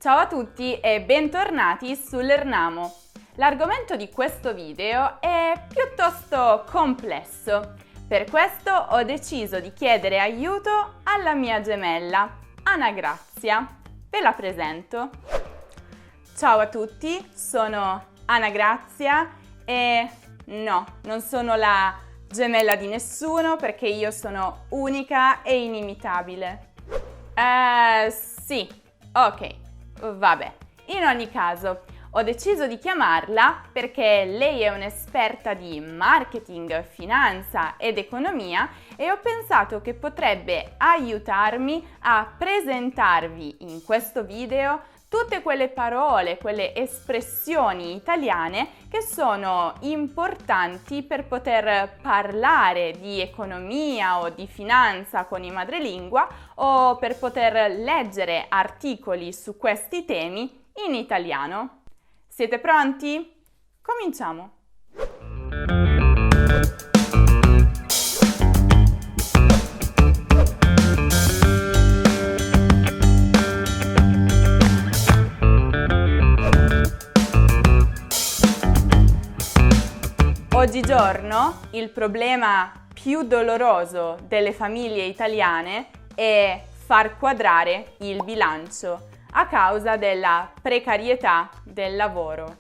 Ciao a tutti e bentornati su Lernamo. L'argomento di questo video è piuttosto complesso. Per questo ho deciso di chiedere aiuto alla mia gemella, Anagrazia. Ve la presento. Ciao a tutti, sono Anagrazia e no, non sono la gemella di nessuno perché io sono unica e inimitabile. Sì, ok. Vabbè, in ogni caso, ho deciso di chiamarla perché lei è un'esperta di marketing, finanza ed economia e ho pensato che potrebbe aiutarmi a presentarvi in questo video tutte quelle parole, quelle espressioni italiane che sono importanti per poter parlare di economia o di finanza con i madrelingua o per poter leggere articoli su questi temi in italiano. Siete pronti? Cominciamo! Oggigiorno il problema più doloroso delle famiglie italiane è far quadrare il bilancio a causa della precarietà del lavoro.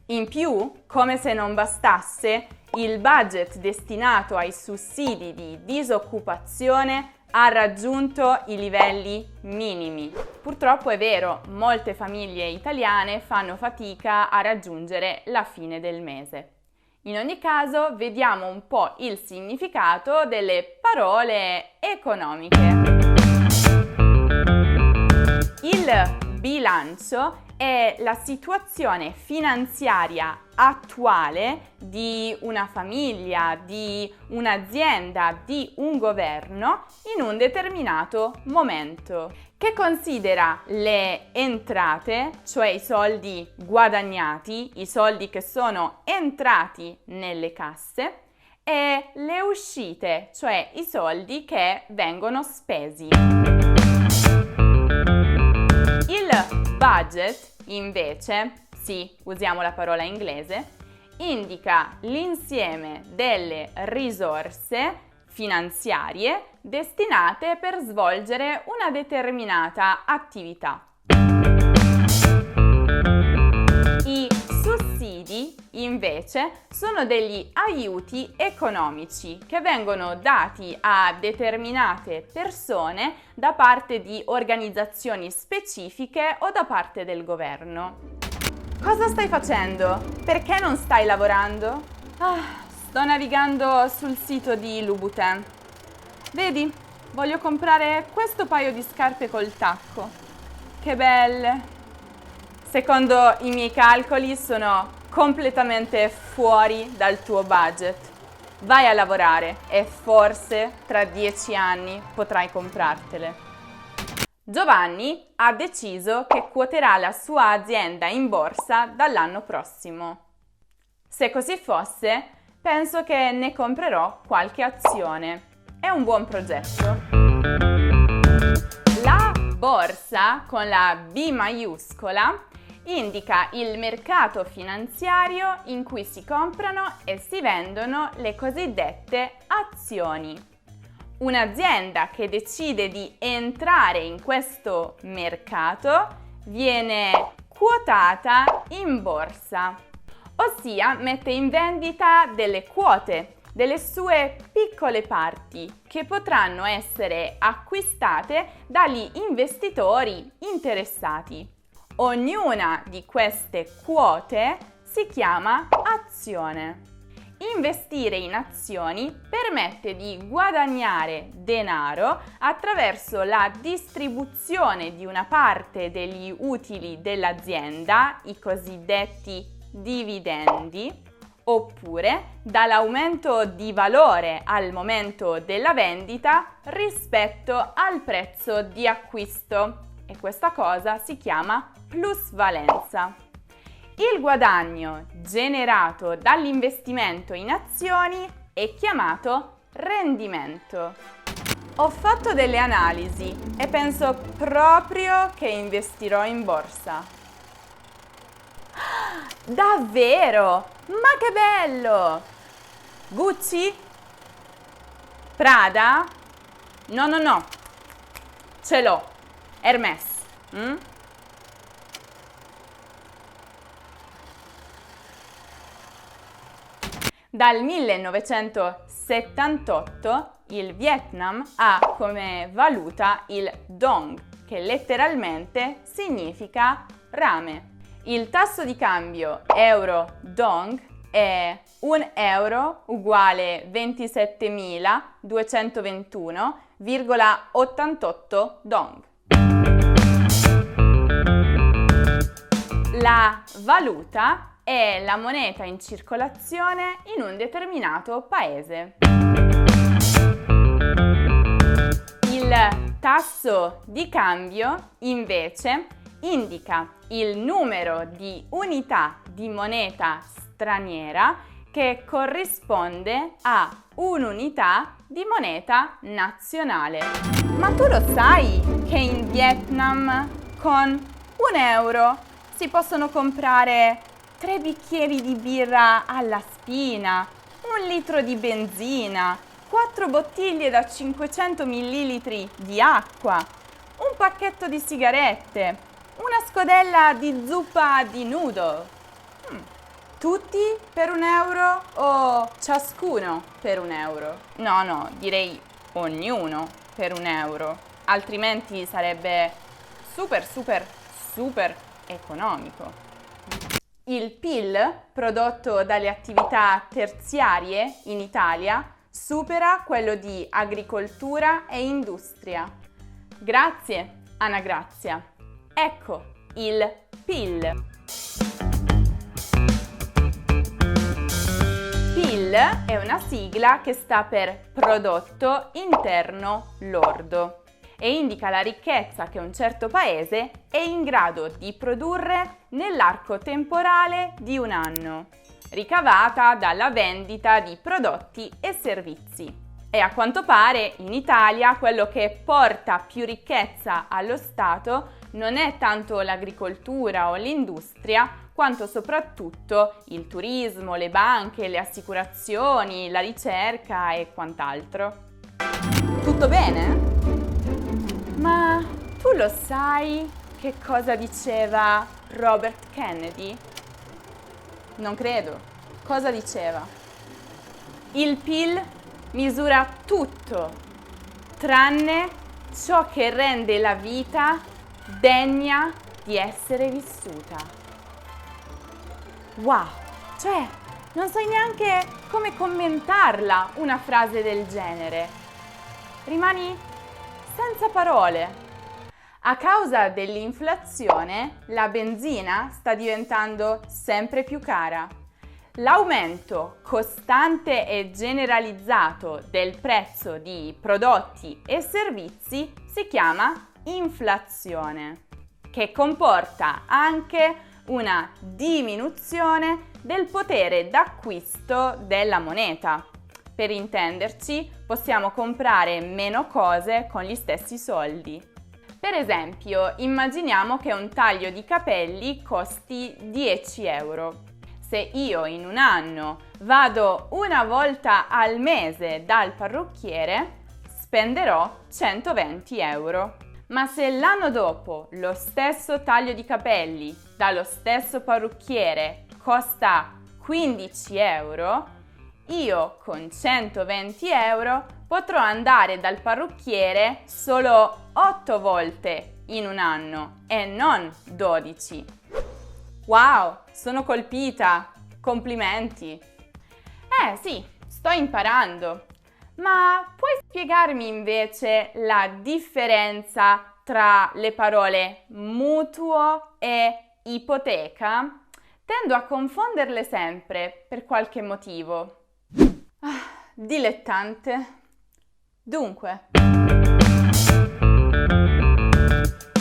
In più, come se non bastasse, il budget destinato ai sussidi di disoccupazione ha raggiunto i livelli minimi. Purtroppo è vero, molte famiglie italiane fanno fatica a raggiungere la fine del mese. In ogni caso, vediamo un po' il significato delle parole economiche. Il bilancio è la situazione finanziaria attuale di una famiglia, di un'azienda, di un governo in un determinato momento, che considera le entrate, cioè i soldi guadagnati, i soldi che sono entrati nelle casse, e le uscite, cioè i soldi che vengono spesi. Il budget, invece, sì, usiamo la parola inglese, indica l'insieme delle risorse finanziarie destinate per svolgere una determinata attività. I sussidi, invece, sono degli aiuti economici che vengono dati a determinate persone da parte di organizzazioni specifiche o da parte del governo. Cosa stai facendo? Perché non stai lavorando? Sto navigando sul sito di Louboutin. Vedi, voglio comprare questo paio di scarpe col tacco. Che belle! Secondo i miei calcoli sono completamente fuori dal tuo budget. Vai a lavorare e forse tra 10 anni potrai comprartele. Giovanni ha deciso che quoterà la sua azienda in borsa dall'anno prossimo. Se così fosse, penso che ne comprerò qualche azione. È un buon progetto. La borsa, con la B maiuscola, indica il mercato finanziario in cui si comprano e si vendono le cosiddette azioni. Un'azienda che decide di entrare in questo mercato viene quotata in borsa, ossia mette in vendita delle quote, delle sue piccole parti che potranno essere acquistate dagli investitori interessati. Ognuna di queste quote si chiama azione. Investire in azioni permette di guadagnare denaro attraverso la distribuzione di una parte degli utili dell'azienda, i cosiddetti dividendi, oppure dall'aumento di valore al momento della vendita rispetto al prezzo di acquisto. E questa cosa si chiama plusvalenza. Il guadagno generato dall'investimento in azioni è chiamato rendimento. Ho fatto delle analisi e penso proprio che investirò in borsa. Davvero? Ma che bello! Gucci? Prada? No. Ce l'ho. Hermès. Dal 1978 il Vietnam ha come valuta il dong, che letteralmente significa rame. Il tasso di cambio euro-dong è 1 euro uguale 27.221,88 dong. La valuta è la moneta in circolazione in un determinato paese. Il tasso di cambio, invece, indica il numero di unità di moneta straniera che corrisponde a un'unità di moneta nazionale. Ma tu lo sai che in Vietnam con 1 euro si possono comprare 3 bicchieri di birra alla spina, 1 litro di benzina, 4 bottiglie da 500 ml di acqua, un pacchetto di sigarette, una scodella di zuppa di noodle. Tutti per 1 euro o ciascuno per 1 euro? No, direi ognuno per 1 euro, altrimenti sarebbe super economico. Il PIL prodotto dalle attività terziarie in Italia supera quello di agricoltura e industria. Grazie, Anna Grazia. Ecco il PIL. PIL è una sigla che sta per Prodotto Interno Lordo e indica la ricchezza che un certo paese è in grado di produrre nell'arco temporale di un anno, ricavata dalla vendita di prodotti e servizi. E a quanto pare in Italia quello che porta più ricchezza allo Stato non è tanto l'agricoltura o l'industria, quanto soprattutto il turismo, le banche, le assicurazioni, la ricerca e quant'altro. Tutto bene? Ma tu lo sai che cosa diceva Robert Kennedy? Non credo. Cosa diceva? Il PIL misura tutto, tranne ciò che rende la vita degna di essere vissuta. Wow! Cioè, non sai neanche come commentarla una frase del genere. Rimani senza parole. A causa dell'inflazione, la benzina sta diventando sempre più cara. L'aumento costante e generalizzato del prezzo di prodotti e servizi si chiama inflazione, che comporta anche una diminuzione del potere d'acquisto della moneta. Per intenderci, possiamo comprare meno cose con gli stessi soldi. Per esempio, immaginiamo che un taglio di capelli costi 10 euro. Se io in un anno vado una volta al mese dal parrucchiere, spenderò 120 euro. Ma se l'anno dopo lo stesso taglio di capelli dallo stesso parrucchiere costa 15 euro, io con 120 euro potrò andare dal parrucchiere solo 8 volte in un anno e non 12. Wow, sono colpita! Complimenti! Sì, sto imparando. Ma puoi spiegarmi invece la differenza tra le parole mutuo e ipoteca? Tendo a confonderle sempre per qualche motivo. Dilettante. Dunque,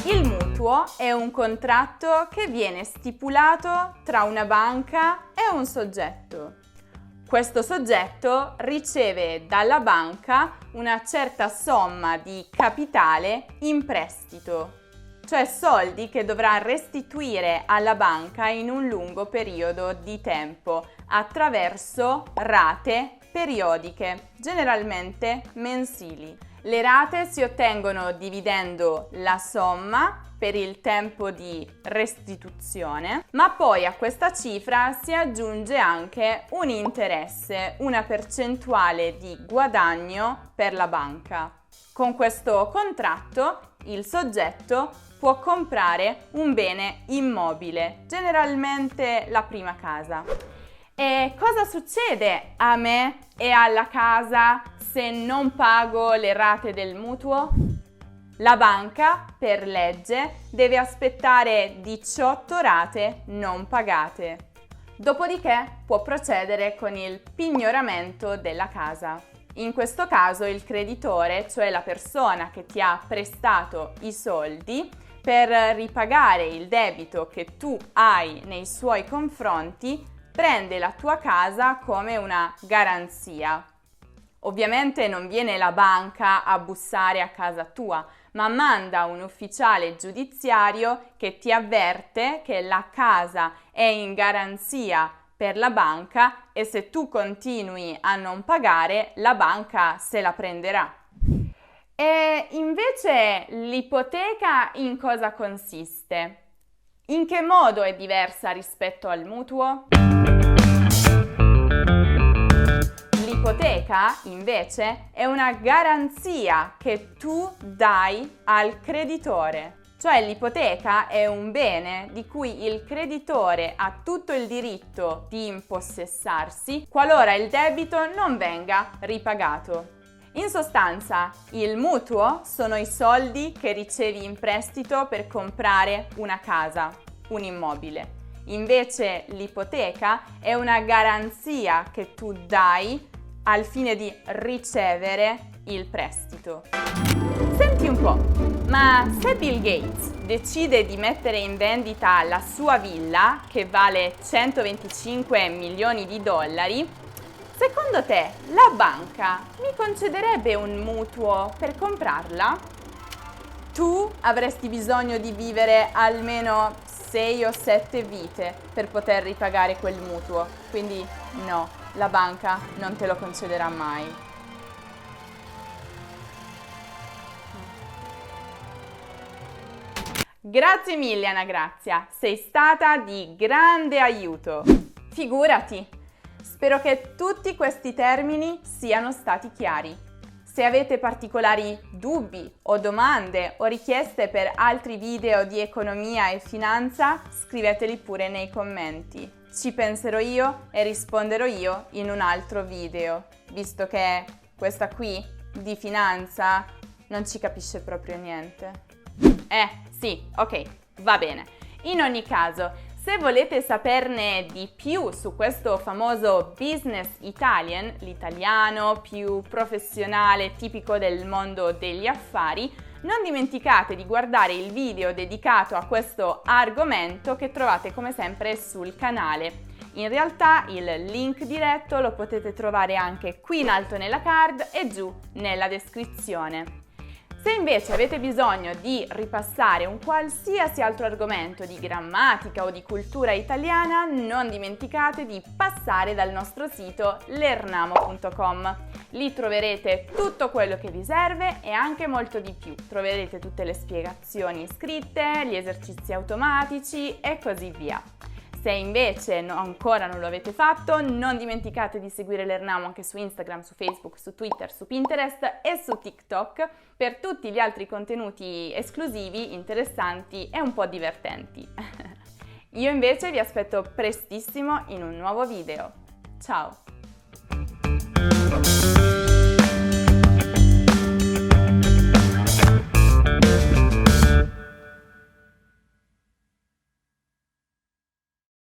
il mutuo è un contratto che viene stipulato tra una banca e un soggetto. Questo soggetto riceve dalla banca una certa somma di capitale in prestito, cioè soldi che dovrà restituire alla banca in un lungo periodo di tempo attraverso rate periodiche, generalmente mensili. Le rate si ottengono dividendo la somma per il tempo di restituzione, ma poi a questa cifra si aggiunge anche un interesse, una percentuale di guadagno per la banca. Con questo contratto il soggetto può comprare un bene immobile, generalmente la prima casa. E cosa succede a me e alla casa se non pago le rate del mutuo? La banca, per legge, deve aspettare 18 rate non pagate. Dopodiché può procedere con il pignoramento della casa. In questo caso il creditore, cioè la persona che ti ha prestato i soldi, per ripagare il debito che tu hai nei suoi confronti, prende la tua casa come una garanzia. Ovviamente non viene la banca a bussare a casa tua, ma manda un ufficiale giudiziario che ti avverte che la casa è in garanzia per la banca e se tu continui a non pagare, la banca se la prenderà. E invece l'ipoteca in cosa consiste? In che modo è diversa rispetto al mutuo? L'ipoteca, invece, è una garanzia che tu dai al creditore. Cioè l'ipoteca è un bene di cui il creditore ha tutto il diritto di impossessarsi qualora il debito non venga ripagato. In sostanza, il mutuo sono i soldi che ricevi in prestito per comprare una casa, un immobile. Invece l'ipoteca è una garanzia che tu dai al fine di ricevere il prestito. Senti un po', ma se Bill Gates decide di mettere in vendita la sua villa, che vale 125 milioni di dollari, secondo te la banca mi concederebbe un mutuo per comprarla? Tu avresti bisogno di vivere almeno 6 o 7 vite per poter ripagare quel mutuo, quindi no, la banca non te lo concederà mai. Grazie mille Anagrazia, sei stata di grande aiuto. Figurati, spero che tutti questi termini siano stati chiari. Se avete particolari dubbi o domande o richieste per altri video di economia e finanza, scriveteli pure nei commenti. Ci penserò io e risponderò io in un altro video, visto che questa qui di finanza non ci capisce proprio niente. Sì, ok, va bene. In ogni caso, se volete saperne di più su questo famoso business Italian, l'italiano più professionale tipico del mondo degli affari, non dimenticate di guardare il video dedicato a questo argomento che trovate come sempre sul canale. In realtà il link diretto lo potete trovare anche qui in alto nella card e giù nella descrizione. Se invece avete bisogno di ripassare un qualsiasi altro argomento di grammatica o di cultura italiana, non dimenticate di passare dal nostro sito lernamo.com. Lì troverete tutto quello che vi serve e anche molto di più. Troverete tutte le spiegazioni scritte, gli esercizi automatici e così via. Se invece ancora non lo avete fatto, non dimenticate di seguire l'Ernamo anche su Instagram, su Facebook, su Twitter, su Pinterest e su TikTok per tutti gli altri contenuti esclusivi, interessanti e un po' divertenti. Io invece vi aspetto prestissimo in un nuovo video. Ciao!